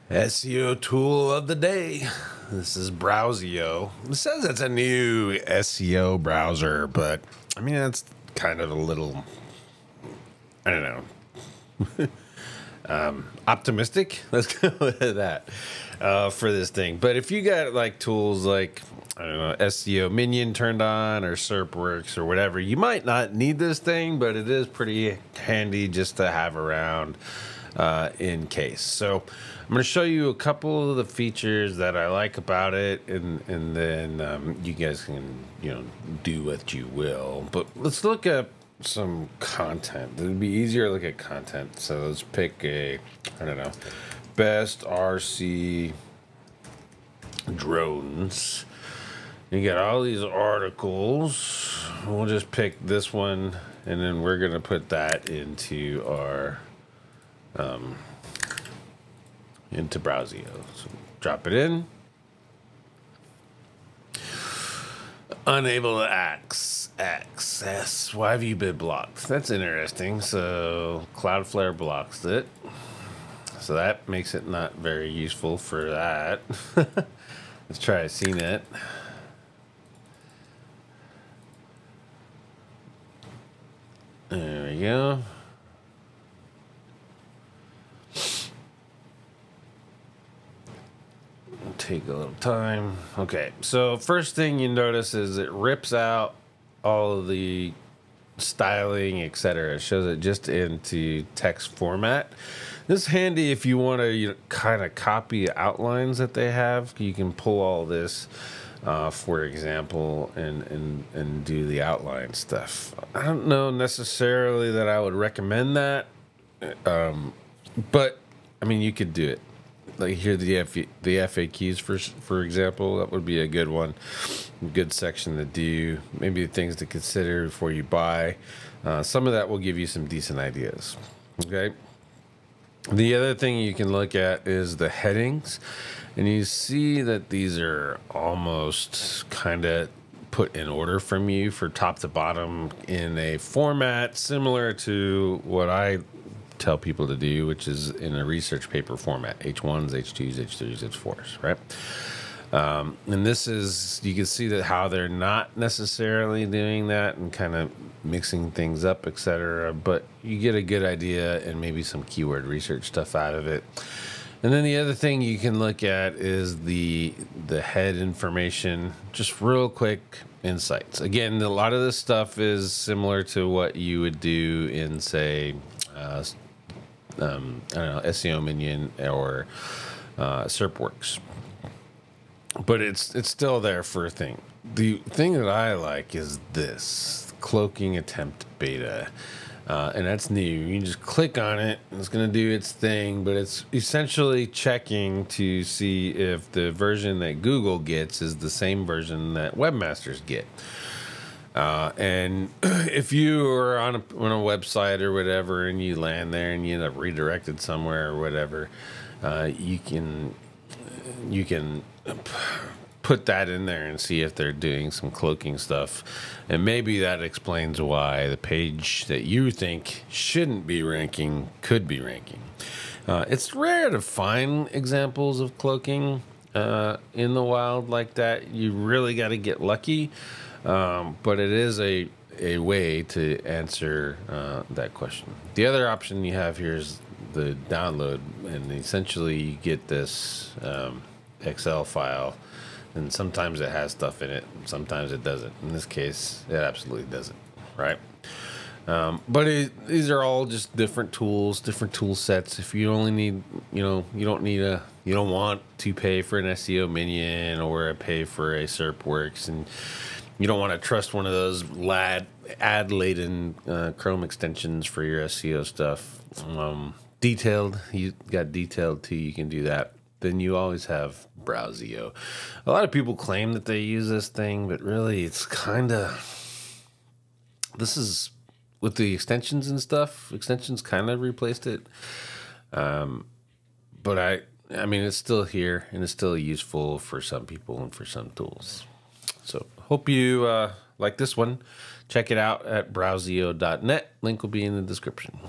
SEO tool of the day. This is Browseo. It says it's a new SEO browser, but I mean, that's kind of a little, I don't know, optimistic. Let's go with that for this thing. But if you got like tools like, I don't know, SEO Minion turned on or SERP Works or whatever, you might not need this thing, but it is pretty handy just to have around in case. So I'm going to show you a couple of the features that I like about it, and then you guys can, do what you will. But let's look at some content. It'd be easier to look at content. So let's pick I don't know, best RC drones. You got all these articles. We'll just pick this one, and then we're going to put that into our into Browseo. So drop it in. Unable to access. Why have you been blocked? That's interesting. So Cloudflare blocks it. So that makes it not very useful for that. Let's try CNET. There we go. Take a little time. Okay, so first thing you notice is it rips out all of the styling, etc. It shows it just into text format. This is handy if you want to kind of copy outlines that they have. You can pull all this, for example, and do the outline stuff. I don't know necessarily that I would recommend that, but I mean, you could do it. Like here, the FAQs, for example, that would be a good one, a good section to do. Maybe things to consider before you buy. Some of that will give you some decent ideas. Okay. The other thing you can look at is the headings, and you see that these are almost kind of put in order from you for top to bottom in a format similar to what I tell people to do, which is in a research paper format, H1s, H2s, H3s, H4s, right? And this is, you can see that how they're not necessarily doing that and kind of mixing things up, etc. But you get a good idea and maybe some keyword research stuff out of it. And then the other thing you can look at is the head information, just real quick insights. Again, a lot of this stuff is similar to what you would do in, say, I don't know, SEO Minion or SERP Works, but it's still there for a thing. The thing that I like is this cloaking attempt beta, and that's new. You can just click on it, and it's going to do its thing, but it's essentially checking to see if the version that Google gets is the same version that webmasters get. And if you are on a website or whatever, and you land there and you end up redirected somewhere or whatever, you can put that in there and see if they're doing some cloaking stuff, and maybe that explains why the page that you think shouldn't be ranking could be ranking. It's rare to find examples of cloaking in the wild like that. You really got to get lucky. But it is a way to answer that question. The other option you have here is the download, and essentially you get this Excel file, and sometimes it has stuff in it, sometimes it doesn't. In this case, it absolutely doesn't, right? But these are all just different tools, different tool sets. If you only need, you don't want to pay for an SEO Minion or pay for a SERP Works, and you don't want to trust one of those ad-laden Chrome extensions for your SEO stuff. Detailed, you got detailed too, you can do that. Then you always have Browseo. A lot of people claim that they use this thing, but really it's kind of, this is, with the extensions and stuff, extensions kind of replaced it. But I mean, it's still here, and it's still useful for some people and for some tools. So hope you like this one. Check it out at browseo.net. Link will be in the description.